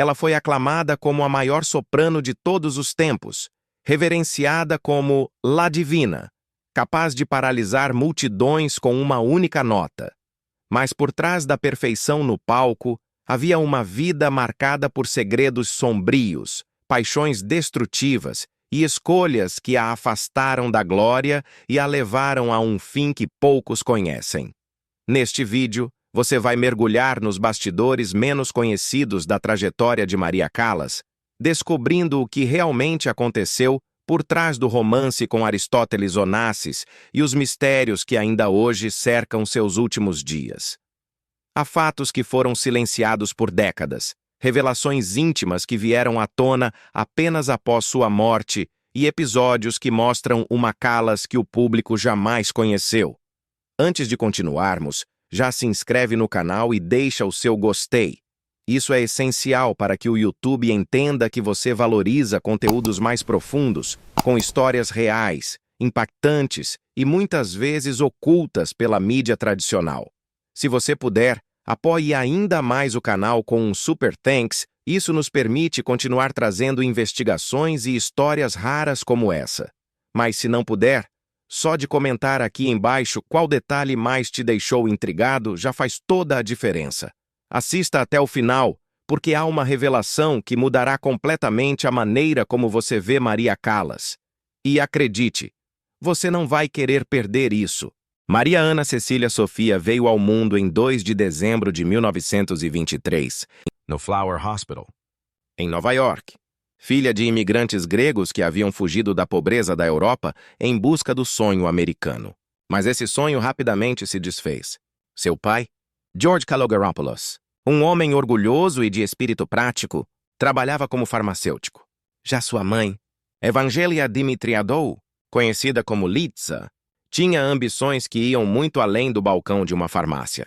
ela foi aclamada como a maior soprano de todos os tempos, reverenciada como La Divina, capaz de paralisar multidões com uma única nota. Mas por trás da perfeição no palco, havia uma vida marcada por segredos sombrios, paixões destrutivas e escolhas que a afastaram da glória e a levaram a um fim que poucos conhecem. Neste vídeo, você vai mergulhar nos bastidores menos conhecidos da trajetória de Maria Callas, descobrindo o que realmente aconteceu por trás do romance com Aristóteles Onassis e os mistérios que ainda hoje cercam seus últimos dias. Há fatos que foram silenciados por décadas, revelações íntimas que vieram à tona apenas após sua morte e episódios que mostram uma Callas que o público jamais conheceu. Antes de continuarmos, já se inscreve no canal e deixa o seu gostei. Isso é essencial para que o YouTube entenda que você valoriza conteúdos mais profundos, com histórias reais, impactantes e muitas vezes ocultas pela mídia tradicional. Se você puder, apoie ainda mais o canal com um Super Thanks. Isso nos permite continuar trazendo investigações e histórias raras como essa. Mas se não puder, só de comentar aqui embaixo qual detalhe mais te deixou intrigado já faz toda a diferença. Assista até o final, porque há uma revelação que mudará completamente a maneira como você vê Maria Callas. E acredite, você não vai querer perder isso. Maria Ana Cecília Sofia veio ao mundo em 2 de dezembro de 1923, no Flower Hospital, em Nova York. Filha de imigrantes gregos que haviam fugido da pobreza da Europa em busca do sonho americano. Mas esse sonho rapidamente se desfez. Seu pai, George Kalogeropoulos, um homem orgulhoso e de espírito prático, trabalhava como farmacêutico. Já sua mãe, Evangelia Dimitriadou, conhecida como Litsa, tinha ambições que iam muito além do balcão de uma farmácia.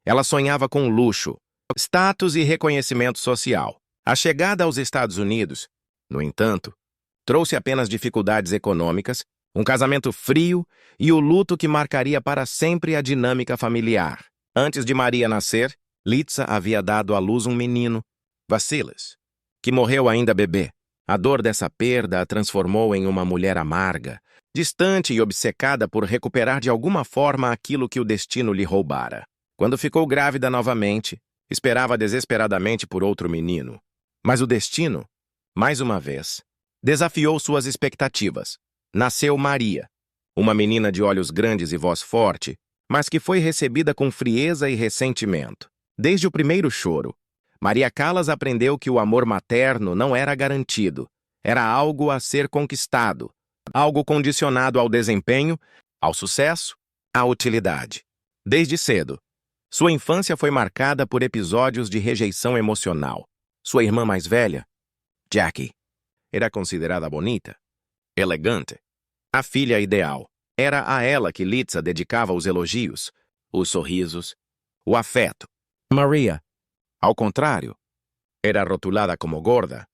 Ela sonhava com luxo, status e reconhecimento social. A chegada aos Estados Unidos, no entanto, trouxe apenas dificuldades econômicas, um casamento frio e o luto que marcaria para sempre a dinâmica familiar. Antes de Maria nascer, Litsa havia dado à luz um menino, Vassilis, que morreu ainda bebê. A dor dessa perda a transformou em uma mulher amarga, distante e obcecada por recuperar de alguma forma aquilo que o destino lhe roubara. Quando ficou grávida novamente, esperava desesperadamente por outro menino. Mas o destino, mais uma vez, desafiou suas expectativas. Nasceu Maria, uma menina de olhos grandes e voz forte, mas que foi recebida com frieza e ressentimento. Desde o primeiro choro, Maria Callas aprendeu que o amor materno não era garantido, era algo a ser conquistado, algo condicionado ao desempenho, ao sucesso, à utilidade. Desde cedo, sua infância foi marcada por episódios de rejeição emocional. Sua irmã mais velha, Jackie, era considerada bonita, elegante, a filha ideal. Era a ela que Litsa dedicava os elogios, os sorrisos, o afeto. Maria, ao contrário, era rotulada como gorda,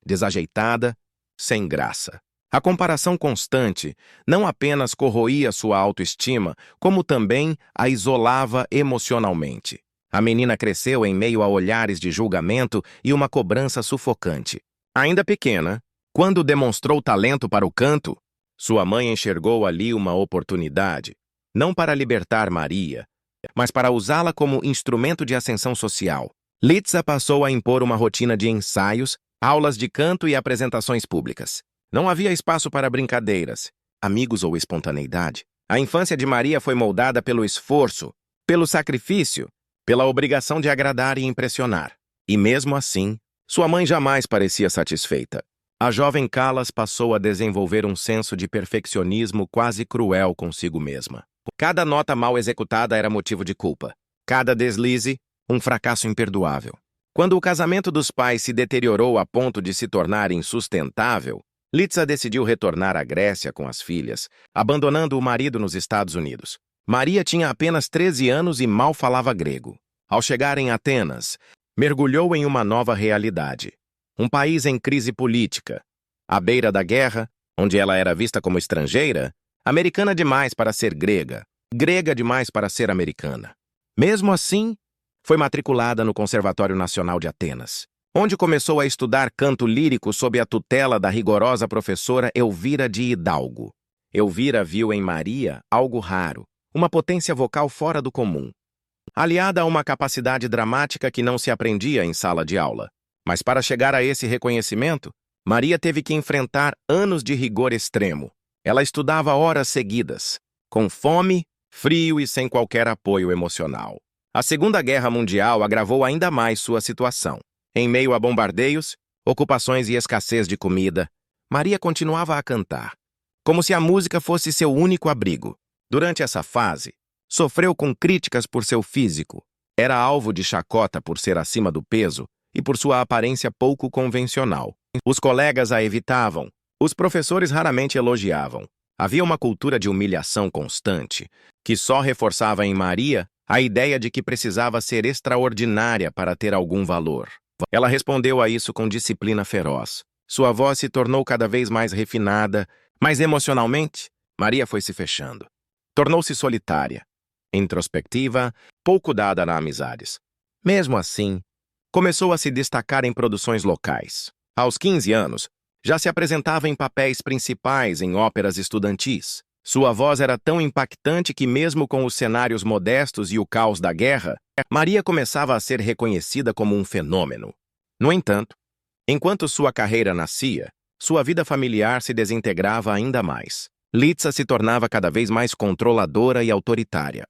desajeitada, sem graça. A comparação constante não apenas corroía sua autoestima, como também a isolava emocionalmente. A menina cresceu em meio a olhares de julgamento e uma cobrança sufocante. Ainda pequena, quando demonstrou talento para o canto, sua mãe enxergou ali uma oportunidade, não para libertar Maria, mas para usá-la como instrumento de ascensão social. Litsa passou a impor uma rotina de ensaios, aulas de canto e apresentações públicas. Não havia espaço para brincadeiras, amigos ou espontaneidade. A infância de Maria foi moldada pelo esforço, pelo sacrifício, pela obrigação de agradar e impressionar. E mesmo assim, sua mãe jamais parecia satisfeita. A jovem Callas passou a desenvolver um senso de perfeccionismo quase cruel consigo mesma. Cada nota mal executada era motivo de culpa. Cada deslize, um fracasso imperdoável. Quando o casamento dos pais se deteriorou a ponto de se tornar insustentável, Litsa decidiu retornar à Grécia com as filhas, abandonando o marido nos Estados Unidos. Maria tinha apenas 13 anos e mal falava grego. Ao chegar em Atenas, mergulhou em uma nova realidade. Um país em crise política, à beira da guerra, onde ela era vista como estrangeira, americana demais para ser grega, grega demais para ser americana. Mesmo assim, foi matriculada no Conservatório Nacional de Atenas, onde começou a estudar canto lírico sob a tutela da rigorosa professora Elvira de Hidalgo. Elvira viu em Maria algo raro, uma potência vocal fora do comum, aliada a uma capacidade dramática que não se aprendia em sala de aula. Mas para chegar a esse reconhecimento, Maria teve que enfrentar anos de rigor extremo. Ela estudava horas seguidas, com fome, frio e sem qualquer apoio emocional. A Segunda Guerra Mundial agravou ainda mais sua situação. Em meio a bombardeios, ocupações e escassez de comida, Maria continuava a cantar, como se a música fosse seu único abrigo. Durante essa fase, sofreu com críticas por seu físico, era alvo de chacota por ser acima do peso e por sua aparência pouco convencional. Os colegas a evitavam, os professores raramente elogiavam. Havia uma cultura de humilhação constante, que só reforçava em Maria a ideia de que precisava ser extraordinária para ter algum valor. Ela respondeu a isso com disciplina feroz. Sua voz se tornou cada vez mais refinada, mas emocionalmente, Maria foi se fechando. Tornou-se solitária, introspectiva, pouco dada a amizades. Mesmo assim, começou a se destacar em produções locais. Aos 15 anos, já se apresentava em papéis principais em óperas estudantis. Sua voz era tão impactante que, mesmo com os cenários modestos e o caos da guerra, Maria começava a ser reconhecida como um fenômeno. No entanto, enquanto sua carreira nascia, sua vida familiar se desintegrava ainda mais. Litsa se tornava cada vez mais controladora e autoritária.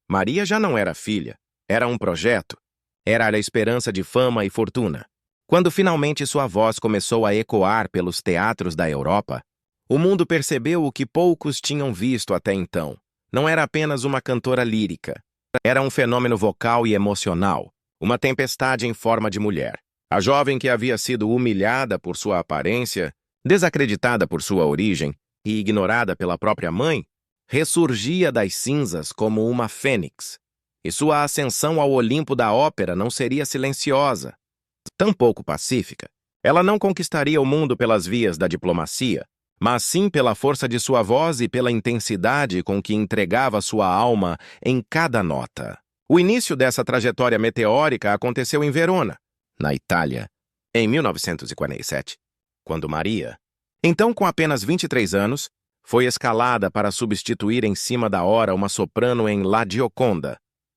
Maria já não era filha, era um projeto. Era a esperança de fama e fortuna. Quando finalmente sua voz começou a ecoar pelos teatros da Europa, o mundo percebeu o que poucos tinham visto até então. Não era apenas uma cantora lírica. Era um fenômeno vocal e emocional, uma tempestade em forma de mulher. A jovem que havia sido humilhada por sua aparência, desacreditada por sua origem e ignorada pela própria mãe, ressurgia das cinzas como uma fênix. E sua ascensão ao Olimpo da ópera não seria silenciosa, tampouco pacífica. Ela não conquistaria o mundo pelas vias da diplomacia, mas sim pela força de sua voz e pela intensidade com que entregava sua alma em cada nota. O início dessa trajetória meteórica aconteceu em Verona, na Itália, em 1947, quando Maria, então com apenas 23 anos, foi escalada para substituir em cima da hora uma soprano em La Gioconda,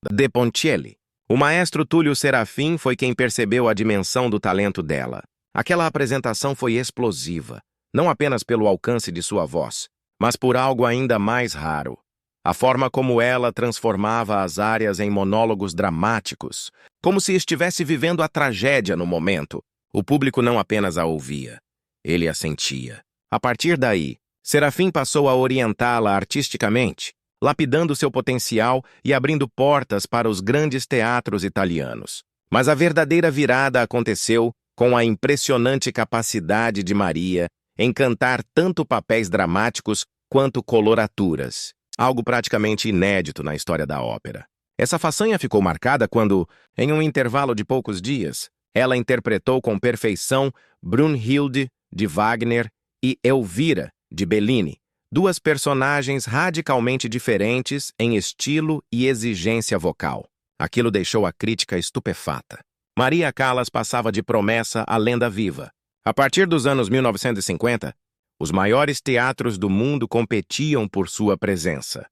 de Ponchielli. O maestro Túlio Serafim foi quem percebeu a dimensão do talento dela. Aquela apresentação foi explosiva, não apenas pelo alcance de sua voz, mas por algo ainda mais raro. A forma como ela transformava as áreas em monólogos dramáticos, como se estivesse vivendo a tragédia no momento. O público não apenas a ouvia, ele a sentia. A partir daí, Serafim passou a orientá-la artisticamente, lapidando seu potencial e abrindo portas para os grandes teatros italianos. Mas a verdadeira virada aconteceu com a impressionante capacidade de Maria em cantar tanto papéis dramáticos quanto coloraturas, algo praticamente inédito na história da ópera. Essa façanha ficou marcada quando, em um intervalo de poucos dias, ela interpretou com perfeição Brunhilde, de Wagner, e Elvira, de Bellini, duas personagens radicalmente diferentes em estilo e exigência vocal. Aquilo deixou a crítica estupefata. Maria Callas passava de promessa a lenda viva. A partir dos anos 1950, os maiores teatros do mundo competiam por sua presença.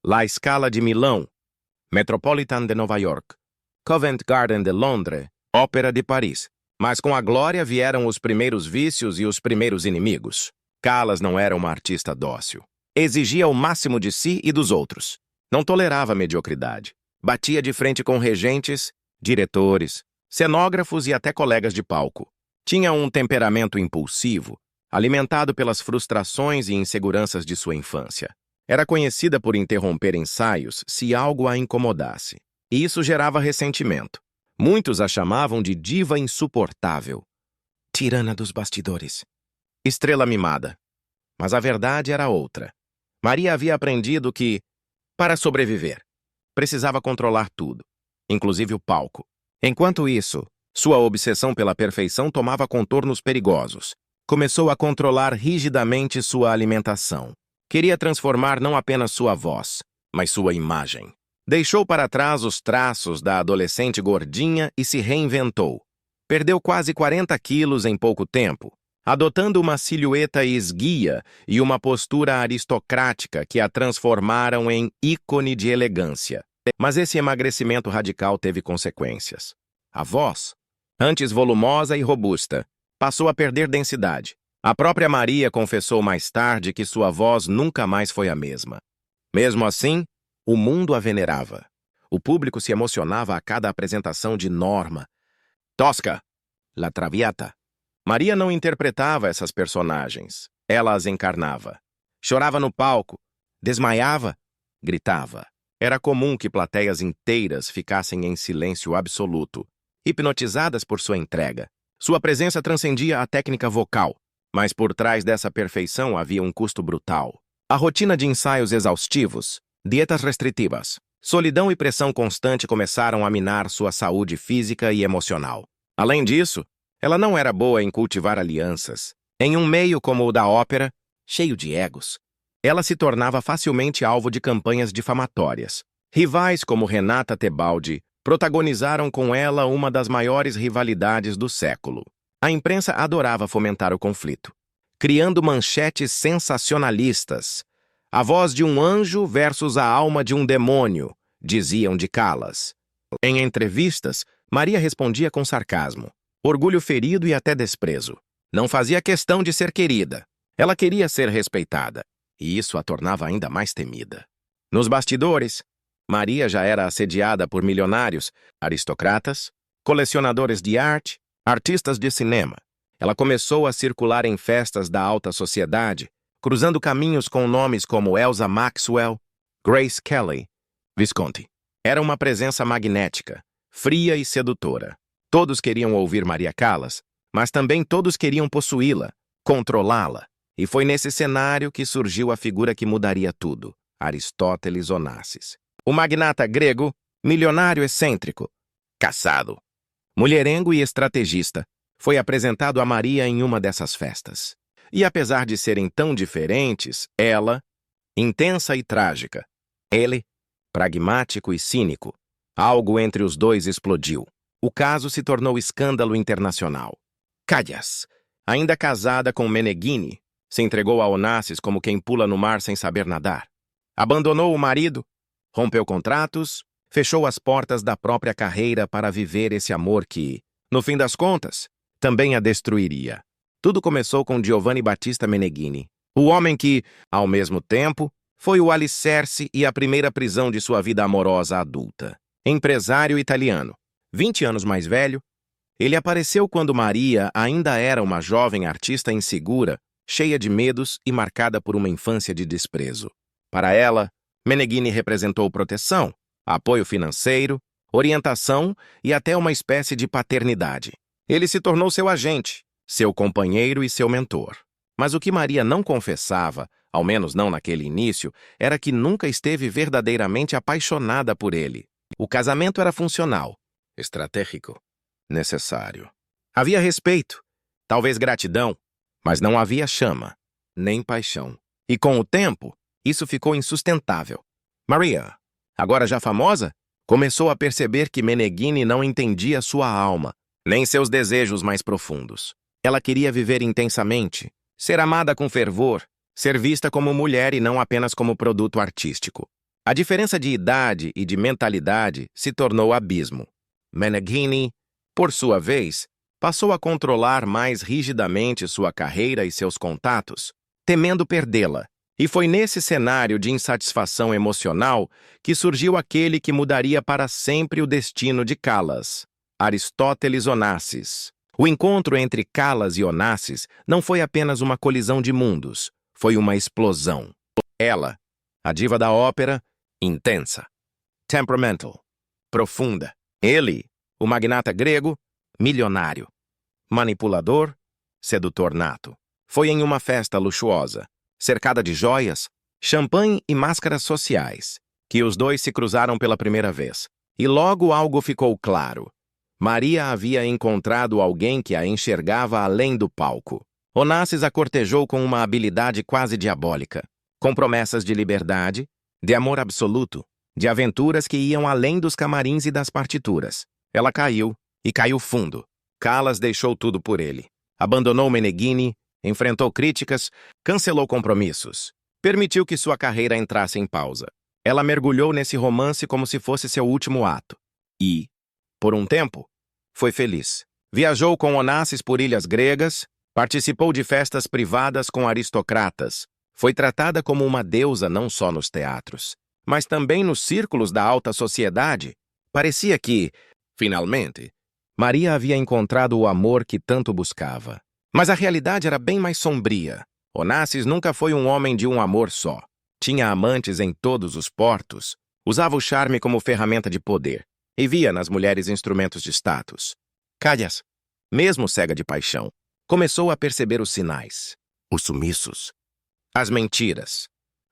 La Scala de Milão, Metropolitan de Nova York, Covent Garden de Londres, Ópera de Paris. Mas com a glória vieram os primeiros vícios e os primeiros inimigos. Callas não era uma artista dócil. Exigia o máximo de si e dos outros. Não tolerava a mediocridade. Batia de frente com regentes, diretores, cenógrafos e até colegas de palco. Tinha um temperamento impulsivo, alimentado pelas frustrações e inseguranças de sua infância. Era conhecida por interromper ensaios se algo a incomodasse. E isso gerava ressentimento. Muitos a chamavam de diva insuportável, tirana dos bastidores, estrela mimada. Mas a verdade era outra. Maria havia aprendido que, para sobreviver, precisava controlar tudo, inclusive o palco. Enquanto isso, sua obsessão pela perfeição tomava contornos perigosos. Começou a controlar rigidamente sua alimentação. Queria transformar não apenas sua voz, mas sua imagem. Deixou para trás os traços da adolescente gordinha e se reinventou. Perdeu quase 40 quilos em pouco tempo, adotando uma silhueta esguia e uma postura aristocrática que a transformaram em ícone de elegância. Mas esse emagrecimento radical teve consequências. A voz, antes volumosa e robusta, passou a perder densidade. A própria Maria confessou mais tarde que sua voz nunca mais foi a mesma. Mesmo assim, o mundo a venerava. O público se emocionava a cada apresentação de Norma. Tosca, La Traviata. Maria não interpretava essas personagens, ela as encarnava. Chorava no palco, desmaiava, gritava. Era comum que plateias inteiras ficassem em silêncio absoluto, hipnotizadas por sua entrega. Sua presença transcendia a técnica vocal, mas por trás dessa perfeição havia um custo brutal. A rotina de ensaios exaustivos, dietas restritivas, solidão e pressão constante começaram a minar sua saúde física e emocional. Além disso, ela não era boa em cultivar alianças. Em um meio como o da ópera, cheio de egos, ela se tornava facilmente alvo de campanhas difamatórias. Rivais como Renata Tebaldi protagonizaram com ela uma das maiores rivalidades do século. A imprensa adorava fomentar o conflito, criando manchetes sensacionalistas. A voz de um anjo versus a alma de um demônio, diziam de Callas. Em entrevistas, Maria respondia com sarcasmo, orgulho ferido e até desprezo. Não fazia questão de ser querida. Ela queria ser respeitada, e isso a tornava ainda mais temida. Nos bastidores, Maria já era assediada por milionários, aristocratas, colecionadores de arte, artistas de cinema. Ela começou a circular em festas da alta sociedade, cruzando caminhos com nomes como Elsa Maxwell, Grace Kelly, Visconti. Era uma presença magnética, fria e sedutora. Todos queriam ouvir Maria Callas, mas também todos queriam possuí-la, controlá-la. E foi nesse cenário que surgiu a figura que mudaria tudo, Aristóteles Onassis. O magnata grego, milionário excêntrico, caçado, mulherengo e estrategista, foi apresentado a Maria em uma dessas festas. E apesar de serem tão diferentes, ela, intensa e trágica, ele, pragmático e cínico, algo entre os dois explodiu. O caso se tornou escândalo internacional. Callas, ainda casada com Meneghini, se entregou a Onassis como quem pula no mar sem saber nadar. Abandonou o marido, rompeu contratos, fechou as portas da própria carreira para viver esse amor que, no fim das contas, também a destruiria. Tudo começou com Giovanni Battista Meneghini, o homem que, ao mesmo tempo, foi o alicerce e a primeira prisão de sua vida amorosa adulta. Empresário italiano, 20 anos mais velho, ele apareceu quando Maria ainda era uma jovem artista insegura, cheia de medos e marcada por uma infância de desprezo. Para ela, Meneghini representou proteção, apoio financeiro, orientação e até uma espécie de paternidade. Ele se tornou seu agente, seu companheiro e seu mentor. Mas o que Maria não confessava, ao menos não naquele início, era que nunca esteve verdadeiramente apaixonada por ele. O casamento era funcional, estratégico, necessário. Havia respeito, talvez gratidão, mas não havia chama, nem paixão. E com o tempo, isso ficou insustentável. Maria, agora já famosa, começou a perceber que Meneghini não entendia sua alma, nem seus desejos mais profundos. Ela queria viver intensamente, ser amada com fervor, ser vista como mulher e não apenas como produto artístico. A diferença de idade e de mentalidade se tornou abismo. Meneghini, por sua vez, passou a controlar mais rigidamente sua carreira e seus contatos, temendo perdê-la. E foi nesse cenário de insatisfação emocional que surgiu aquele que mudaria para sempre o destino de Callas, Aristóteles Onassis. O encontro entre Callas e Onassis não foi apenas uma colisão de mundos, foi uma explosão. Ela, a diva da ópera, intensa, temperamental, profunda. Ele, o magnata grego, milionário, manipulador, sedutor nato. Foi em uma festa luxuosa, cercada de joias, champanhe e máscaras sociais, que os dois se cruzaram pela primeira vez. E logo algo ficou claro. Maria havia encontrado alguém que a enxergava além do palco. Onassis a cortejou com uma habilidade quase diabólica, com promessas de liberdade, de amor absoluto, de aventuras que iam além dos camarins e das partituras. Ela caiu, e caiu fundo. Callas deixou tudo por ele. Abandonou Meneghini, enfrentou críticas, cancelou compromissos. Permitiu que sua carreira entrasse em pausa. Ela mergulhou nesse romance como se fosse seu último ato. E, por um tempo, foi feliz. Viajou com Onassis por ilhas gregas, participou de festas privadas com aristocratas. Foi tratada como uma deusa não só nos teatros, mas também nos círculos da alta sociedade. Parecia que, finalmente, Maria havia encontrado o amor que tanto buscava. Mas a realidade era bem mais sombria. Onassis nunca foi um homem de um amor só. Tinha amantes em todos os portos, usava o charme como ferramenta de poder e via nas mulheres instrumentos de status. Callas, mesmo cega de paixão, começou a perceber os sinais, os sumiços, as mentiras,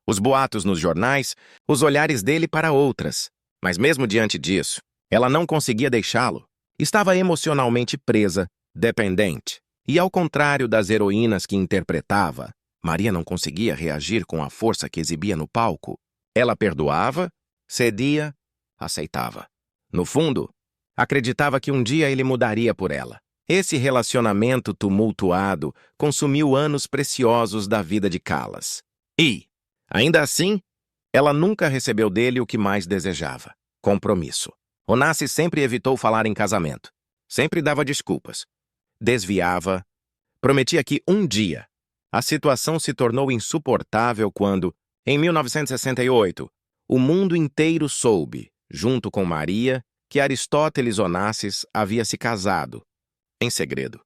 os boatos nos jornais, os olhares dele para outras. Mas mesmo diante disso, ela não conseguia deixá-lo. Estava emocionalmente presa, dependente. E ao contrário das heroínas que interpretava, Maria não conseguia reagir com a força que exibia no palco. Ela perdoava, cedia, aceitava. No fundo, acreditava que um dia ele mudaria por ela. Esse relacionamento tumultuado consumiu anos preciosos da vida de Callas. E, ainda assim, ela nunca recebeu dele o que mais desejava: compromisso. Onassis sempre evitou falar em casamento. Sempre dava desculpas. Desviava. Prometia que um dia. A situação se tornou insuportável quando, em 1968, o mundo inteiro soube, junto com Maria, que Aristóteles Onassis havia se casado, em segredo,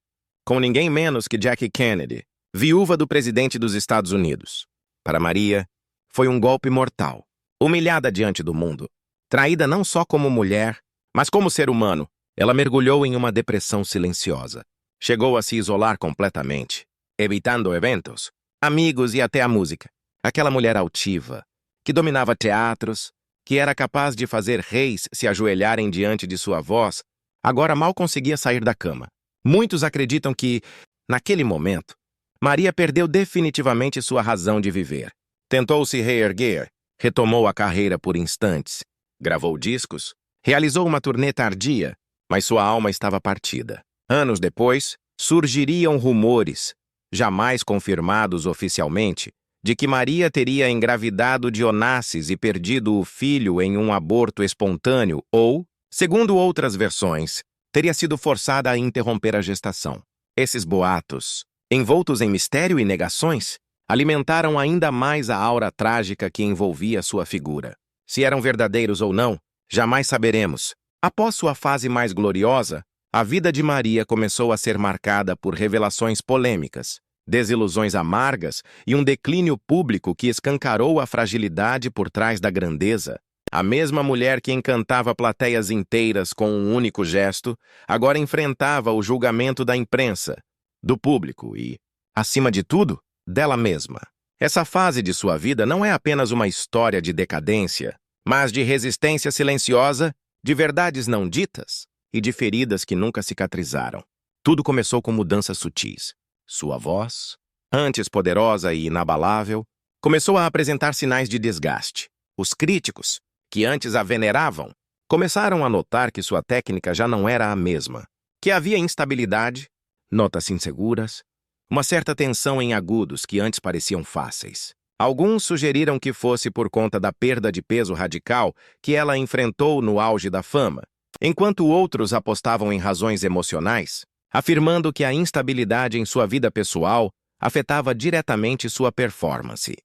com ninguém menos que Jackie Kennedy, viúva do presidente dos Estados Unidos. Para Maria, foi um golpe mortal. Humilhada diante do mundo, traída não só como mulher, mas como ser humano, ela mergulhou em uma depressão silenciosa. Chegou a se isolar completamente, evitando eventos, amigos e até a música. Aquela mulher altiva, que dominava teatros, que era capaz de fazer reis se ajoelharem diante de sua voz, agora mal conseguia sair da cama. Muitos acreditam que, naquele momento, Maria perdeu definitivamente sua razão de viver. Tentou se reerguer, retomou a carreira por instantes, gravou discos, realizou uma turnê tardia, mas sua alma estava partida. Anos depois, surgiriam rumores, jamais confirmados oficialmente, de que Maria teria engravidado de Onassis e perdido o filho em um aborto espontâneo ou, segundo outras versões, teria sido forçada a interromper a gestação. Esses boatos, envoltos em mistério e negações, alimentaram ainda mais a aura trágica que envolvia sua figura. Se eram verdadeiros ou não, jamais saberemos. Após sua fase mais gloriosa, a vida de Maria começou a ser marcada por revelações polêmicas, desilusões amargas e um declínio público que escancarou a fragilidade por trás da grandeza. A mesma mulher que encantava plateias inteiras com um único gesto, agora enfrentava o julgamento da imprensa, do público e, acima de tudo, dela mesma. Essa fase de sua vida não é apenas uma história de decadência, mas de resistência silenciosa, de verdades não ditas e de feridas que nunca cicatrizaram. Tudo começou com mudanças sutis. Sua voz, antes poderosa e inabalável, começou a apresentar sinais de desgaste. Os críticos, que antes a veneravam, começaram a notar que sua técnica já não era a mesma, que havia instabilidade, notas inseguras, uma certa tensão em agudos que antes pareciam fáceis. Alguns sugeriram que fosse por conta da perda de peso radical que ela enfrentou no auge da fama, enquanto outros apostavam em razões emocionais, afirmando que a instabilidade em sua vida pessoal afetava diretamente sua performance.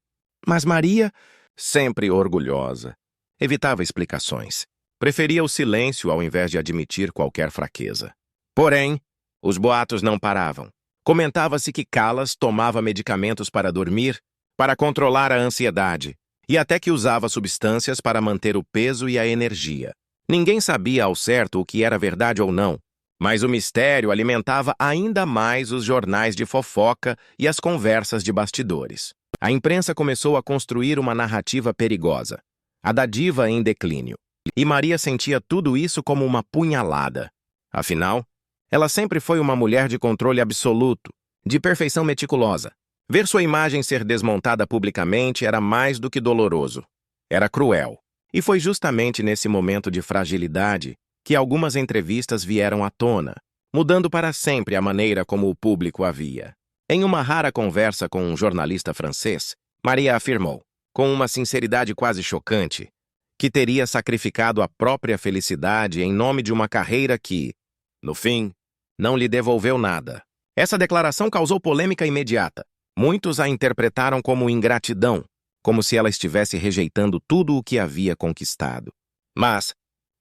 Mas Maria, sempre orgulhosa, evitava explicações. Preferia o silêncio ao invés de admitir qualquer fraqueza. Porém, os boatos não paravam. Comentava-se que Callas tomava medicamentos para dormir, para controlar a ansiedade, e até que usava substâncias para manter o peso e a energia. Ninguém sabia ao certo o que era verdade ou não, mas o mistério alimentava ainda mais os jornais de fofoca e as conversas de bastidores. A imprensa começou a construir uma narrativa perigosa, a da diva em declínio, e Maria sentia tudo isso como uma punhalada. Afinal, ela sempre foi uma mulher de controle absoluto, de perfeição meticulosa. Ver sua imagem ser desmontada publicamente era mais do que doloroso. Era cruel. E foi justamente nesse momento de fragilidade que algumas entrevistas vieram à tona. mudando para sempre a maneira como o público a via. Em uma rara conversa com um jornalista francês, Maria afirmou, com uma sinceridade quase chocante, que teria sacrificado a própria felicidade em nome de uma carreira que, no fim, não lhe devolveu nada. Essa declaração causou polêmica imediata. Muitos a interpretaram como ingratidão, como se ela estivesse rejeitando tudo o que havia conquistado. Mas,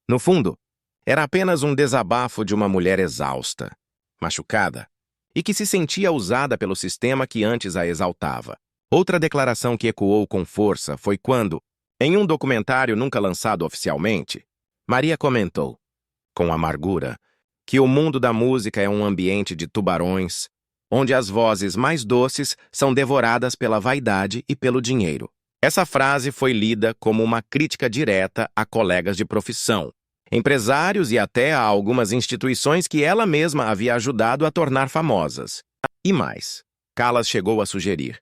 no fundo, era apenas um desabafo de uma mulher exausta, machucada, e que se sentia usada pelo sistema que antes a exaltava. Outra declaração que ecoou com força foi quando, em um documentário nunca lançado oficialmente, Maria comentou, com amargura, que o mundo da música é um ambiente de tubarões, onde as vozes mais doces são devoradas pela vaidade e pelo dinheiro. Essa frase foi lida como uma crítica direta a colegas de profissão, empresários e até a algumas instituições que ela mesma havia ajudado a tornar famosas. E mais, Callas chegou a sugerir,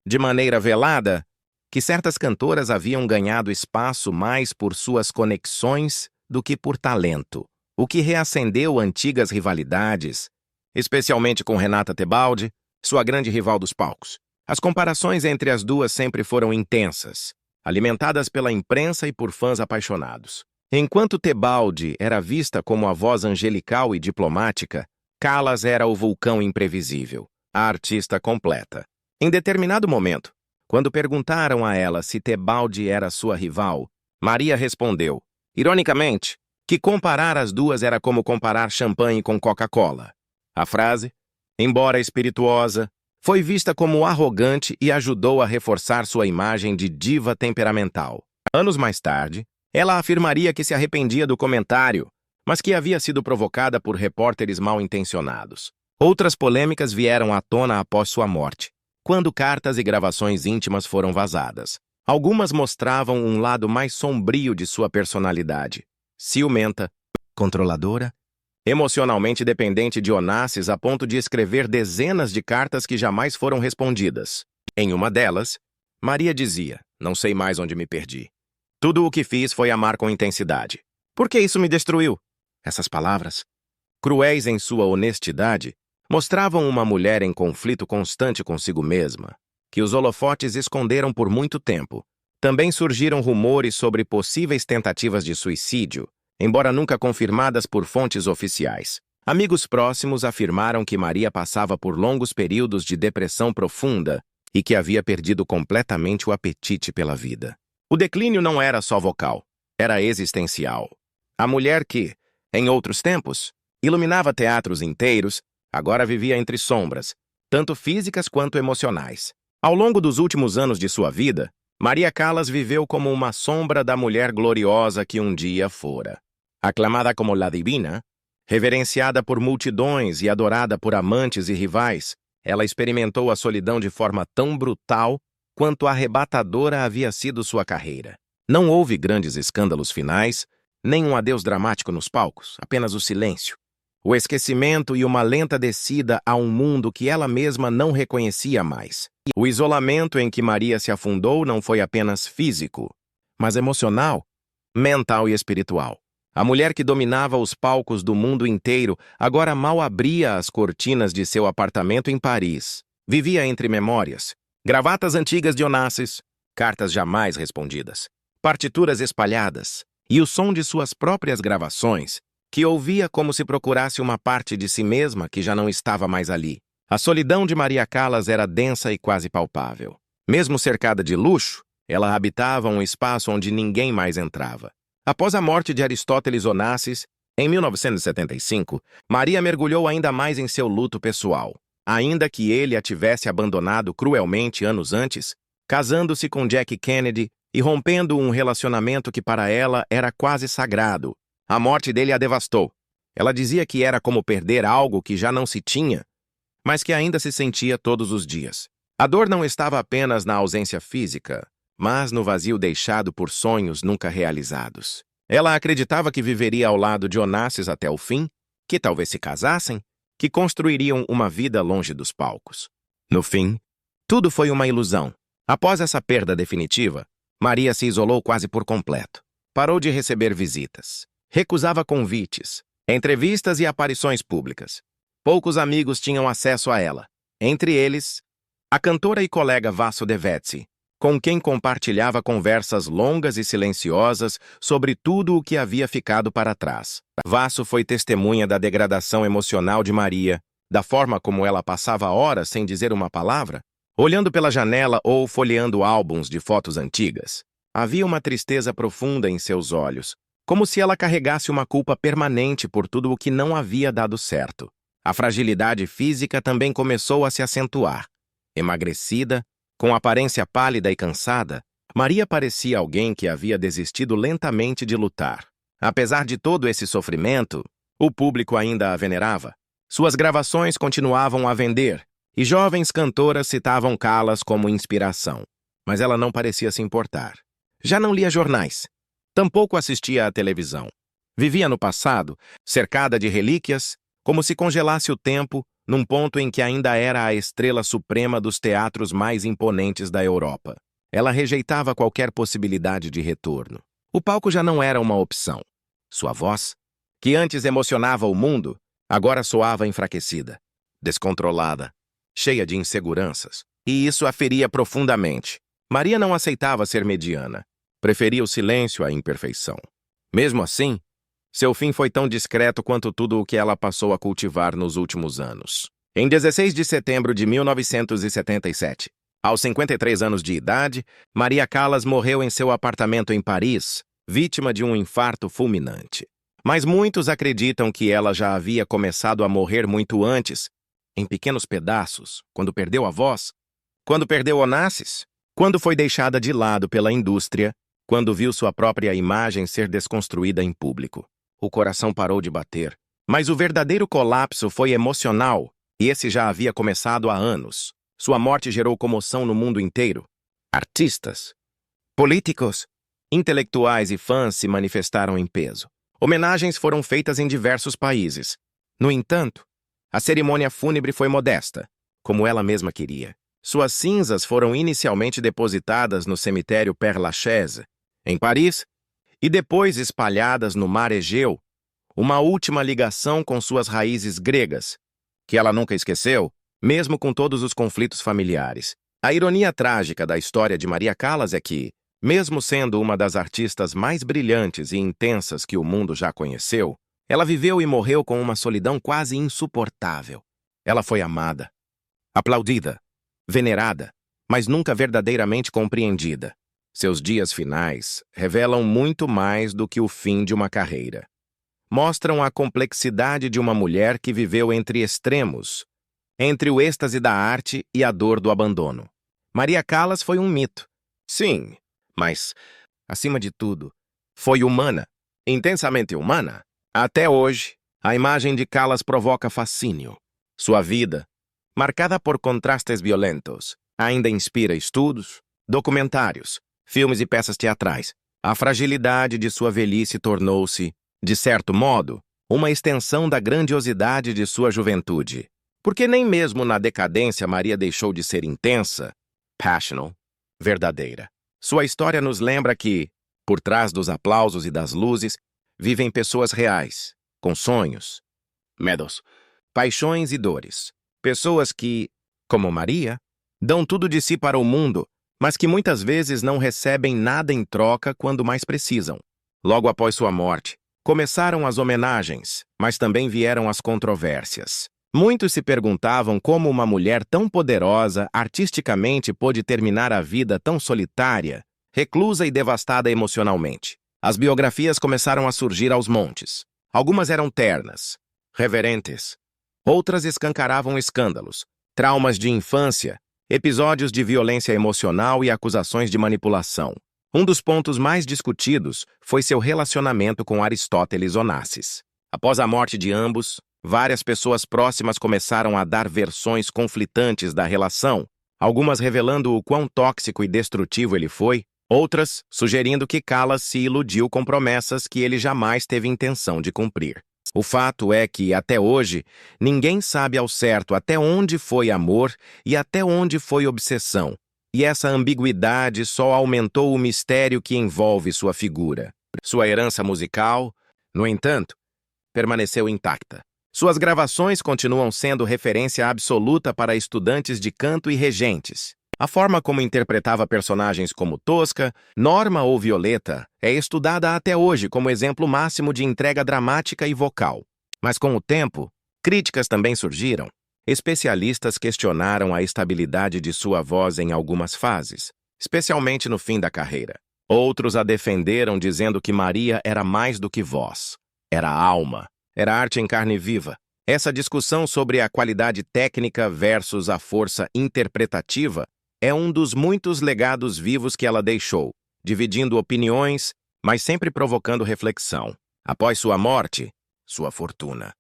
de maneira velada, que certas cantoras haviam ganhado espaço mais por suas conexões do que por talento, o que reacendeu antigas rivalidades, especialmente com Renata Tebaldi, sua grande rival dos palcos. As comparações entre as duas sempre foram intensas, alimentadas pela imprensa e por fãs apaixonados. Enquanto Tebaldi era vista como a voz angelical e diplomática, Callas era o vulcão imprevisível, a artista completa. Em determinado momento, quando perguntaram a ela se Tebaldi era sua rival, Maria respondeu, ironicamente, que comparar as duas era como comparar champanhe com Coca-Cola. A frase, embora espirituosa, foi vista como arrogante e ajudou a reforçar sua imagem de diva temperamental. Anos mais tarde, ela afirmaria que se arrependia do comentário, mas que havia sido provocada por repórteres mal-intencionados. Outras polêmicas vieram à tona após sua morte, quando cartas e gravações íntimas foram vazadas. Algumas mostravam um lado mais sombrio de sua personalidade, ciumenta, controladora, emocionalmente dependente de Onassis a ponto de escrever dezenas de cartas que jamais foram respondidas. Em uma delas, Maria dizia, não sei mais onde me perdi. Tudo o que fiz foi amar com intensidade. Por que isso me destruiu? Essas palavras, cruéis em sua honestidade, mostravam uma mulher em conflito constante consigo mesma, que os holofotes esconderam por muito tempo. Também surgiram rumores sobre possíveis tentativas de suicídio, embora nunca confirmadas por fontes oficiais. Amigos próximos afirmaram que Maria passava por longos períodos de depressão profunda e que havia perdido completamente o apetite pela vida. O declínio não era só vocal, era existencial. A mulher que, em outros tempos, iluminava teatros inteiros, agora vivia entre sombras, tanto físicas quanto emocionais. Ao longo dos últimos anos de sua vida, Maria Callas viveu como uma sombra da mulher gloriosa que um dia fora. Aclamada como La Divina, reverenciada por multidões e adorada por amantes e rivais, ela experimentou a solidão de forma tão brutal quanto arrebatadora havia sido sua carreira. Não houve grandes escândalos finais, nem um adeus dramático nos palcos, apenas o silêncio, o esquecimento e uma lenta descida a um mundo que ela mesma não reconhecia mais. O isolamento em que Maria se afundou não foi apenas físico, mas emocional, mental e espiritual. A mulher que dominava os palcos do mundo inteiro agora mal abria as cortinas de seu apartamento em Paris. Vivia entre memórias, gravatas antigas de Onassis, cartas jamais respondidas, partituras espalhadas e o som de suas próprias gravações, que ouvia como se procurasse uma parte de si mesma que já não estava mais ali. A solidão de Maria Callas era densa e quase palpável. Mesmo cercada de luxo, ela habitava um espaço onde ninguém mais entrava. Após a morte de Aristóteles Onassis, em 1975, Maria mergulhou ainda mais em seu luto pessoal. Ainda que ele a tivesse abandonado cruelmente anos antes, casando-se com Jack Kennedy e rompendo um relacionamento que para ela era quase sagrado, a morte dele a devastou. Ela dizia que era como perder algo que já não se tinha, mas que ainda se sentia todos os dias. A dor não estava apenas na ausência física, mas no vazio deixado por sonhos nunca realizados. Ela acreditava que viveria ao lado de Onassis até o fim, que talvez se casassem, que construiriam uma vida longe dos palcos. No fim, tudo foi uma ilusão. Após essa perda definitiva, Maria se isolou quase por completo. Parou de receber visitas. Recusava convites. entrevistas e aparições públicas. Poucos amigos tinham acesso a ela. Entre eles, a cantora e colega Vasudevetsi, com quem compartilhava conversas longas e silenciosas sobre tudo o que havia ficado para trás. Vasu foi testemunha da degradação emocional de Maria, da forma como ela passava horas sem dizer uma palavra, olhando pela janela ou folheando álbuns de fotos antigas. Havia uma tristeza profunda em seus olhos, como se ela carregasse uma culpa permanente por tudo o que não havia dado certo. A fragilidade física também começou a se acentuar. Emagrecida, com aparência pálida e cansada, Maria parecia alguém que havia desistido lentamente de lutar. Apesar de todo esse sofrimento, o público ainda a venerava. Suas gravações continuavam a vender, e jovens cantoras citavam Callas como inspiração. Mas ela não parecia se importar. Já não lia jornais. Tampouco assistia à televisão. Vivia no passado, cercada de relíquias, como se congelasse o tempo, num ponto em que ainda era a estrela suprema dos teatros mais imponentes da Europa. Ela rejeitava qualquer possibilidade de retorno. O palco já não era uma opção. Sua voz, que antes emocionava o mundo, agora soava enfraquecida, descontrolada, cheia de inseguranças. E isso a feria profundamente. Maria não aceitava ser mediana. Preferia o silêncio à imperfeição. Mesmo assim, seu fim foi tão discreto quanto tudo o que ela passou a cultivar nos últimos anos. Em 16 de setembro de 1977, aos 53 anos de idade, Maria Callas morreu em seu apartamento em Paris, vítima de um infarto fulminante. Mas muitos acreditam que ela já havia começado a morrer muito antes, em pequenos pedaços, quando perdeu a voz, quando perdeu Onassis, quando foi deixada de lado pela indústria, quando viu sua própria imagem ser desconstruída em público. O coração parou de bater. Mas o verdadeiro colapso foi emocional, e esse já havia começado há anos. Sua morte gerou comoção no mundo inteiro. Artistas, políticos, intelectuais e fãs se manifestaram em peso. Homenagens foram feitas em diversos países. No entanto, a cerimônia fúnebre foi modesta, como ela mesma queria. Suas cinzas foram inicialmente depositadas no cemitério Père Lachaise, em Paris, e depois espalhadas no mar Egeu, uma última ligação com suas raízes gregas, que ela nunca esqueceu, mesmo com todos os conflitos familiares. A ironia trágica da história de Maria Callas é que, mesmo sendo uma das artistas mais brilhantes e intensas que o mundo já conheceu, ela viveu e morreu com uma solidão quase insuportável. Ela foi amada, aplaudida, venerada, mas nunca verdadeiramente compreendida. Seus dias finais revelam muito mais do que o fim de uma carreira. Mostram a complexidade de uma mulher que viveu entre extremos, entre o êxtase da arte e a dor do abandono. Maria Callas foi um mito. Sim, mas, acima de tudo, foi humana, intensamente humana. Até hoje, a imagem de Callas provoca fascínio. Sua vida, marcada por contrastes violentos, ainda inspira estudos, documentários, filmes e peças teatrais. A fragilidade de sua velhice tornou-se, de certo modo, uma extensão da grandiosidade de sua juventude. Porque nem mesmo na decadência Maria deixou de ser intensa, passional, verdadeira. Sua história nos lembra que, por trás dos aplausos e das luzes, vivem pessoas reais, com sonhos, medos, paixões e dores. Pessoas que, como Maria, dão tudo de si para o mundo, mas que muitas vezes não recebem nada em troca quando mais precisam. Logo após sua morte, começaram as homenagens, mas também vieram as controvérsias. Muitos se perguntavam como uma mulher tão poderosa artisticamente pôde terminar a vida tão solitária, reclusa e devastada emocionalmente. As biografias começaram a surgir aos montes. Algumas eram ternas, reverentes. Outras escancaravam escândalos, traumas de infância, episódios de violência emocional e acusações de manipulação. Um dos pontos mais discutidos foi seu relacionamento com Aristóteles Onassis. Após a morte de ambos, várias pessoas próximas começaram a dar versões conflitantes da relação, algumas revelando o quão tóxico e destrutivo ele foi, outras sugerindo que Callas se iludiu com promessas que ele jamais teve intenção de cumprir. O fato é que, até hoje, ninguém sabe ao certo até onde foi amor e até onde foi obsessão, e essa ambiguidade só aumentou o mistério que envolve sua figura. Sua herança musical, no entanto, permaneceu intacta. Suas gravações continuam sendo referência absoluta para estudantes de canto e regentes. A forma como interpretava personagens como Tosca, Norma ou Violeta é estudada até hoje como exemplo máximo de entrega dramática e vocal. Mas com o tempo, críticas também surgiram. Especialistas questionaram a estabilidade de sua voz em algumas fases, especialmente no fim da carreira. Outros a defenderam dizendo que Maria era mais do que voz. Era alma, era arte em carne viva. Essa discussão sobre a qualidade técnica versus a força interpretativa é um dos muitos legados vivos que ela deixou, dividindo opiniões, mas sempre provocando reflexão. Após sua morte, sua fortuna.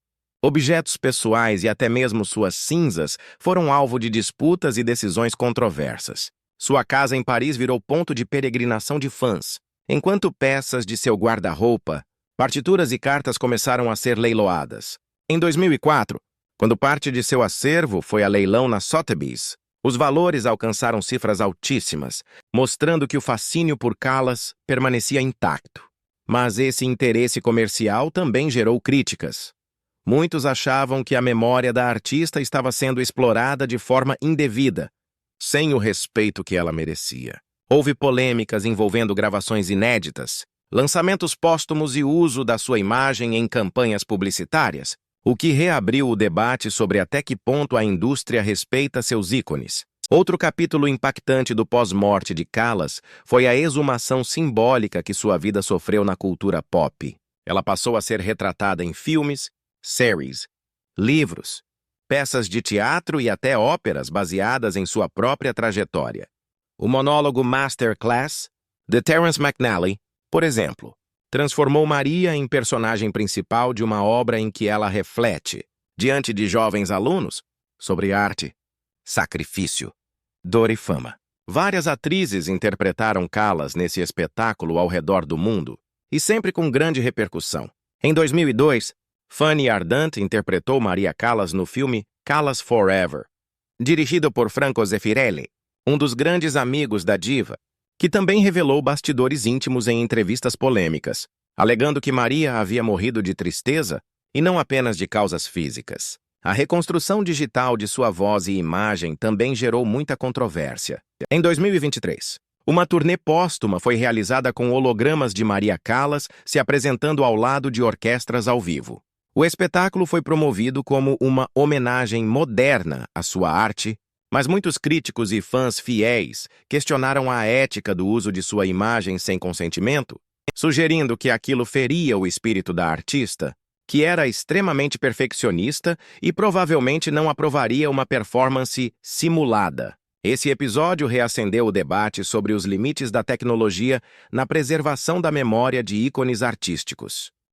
Objetos pessoais e até mesmo suas cinzas foram alvo de disputas e decisões controversas. Sua casa em Paris virou ponto de peregrinação de fãs, enquanto peças de seu guarda-roupa, partituras e cartas começaram a ser leiloadas. Em 2004, quando parte de seu acervo foi a leilão na Sotheby's, os valores alcançaram cifras altíssimas, mostrando que o fascínio por Callas permanecia intacto. Mas esse interesse comercial também gerou críticas. Muitos achavam que a memória da artista estava sendo explorada de forma indevida, sem o respeito que ela merecia. Houve polêmicas envolvendo gravações inéditas, lançamentos póstumos e uso da sua imagem em campanhas publicitárias, o que reabriu o debate sobre até que ponto a indústria respeita seus ícones. Outro capítulo impactante do pós-morte de Callas foi a exumação simbólica que sua vida sofreu na cultura pop. Ela passou a ser retratada em filmes, séries, livros, peças de teatro e até óperas baseadas em sua própria trajetória. O monólogo Masterclass, de Terence McNally, por exemplo, transformou Maria em personagem principal de uma obra em que ela reflete, diante de jovens alunos, sobre arte, sacrifício, dor e fama. Várias atrizes interpretaram Callas nesse espetáculo ao redor do mundo, e sempre com grande repercussão. Em 2002, Fanny Ardant interpretou Maria Callas no filme Callas Forever, dirigido por Franco Zeffirelli, um dos grandes amigos da diva, que também revelou bastidores íntimos em entrevistas polêmicas, alegando que Maria havia morrido de tristeza e não apenas de causas físicas. A reconstrução digital de sua voz e imagem também gerou muita controvérsia. Em 2023, uma turnê póstuma foi realizada com hologramas de Maria Callas se apresentando ao lado de orquestras ao vivo. O espetáculo foi promovido como uma homenagem moderna à sua arte, mas muitos críticos e fãs fiéis questionaram a ética do uso de sua imagem sem consentimento, sugerindo que aquilo feria o espírito da artista, que era extremamente perfeccionista e provavelmente não aprovaria uma performance simulada. Esse episódio reacendeu o debate sobre os limites da tecnologia na preservação da memória de ícones artísticos.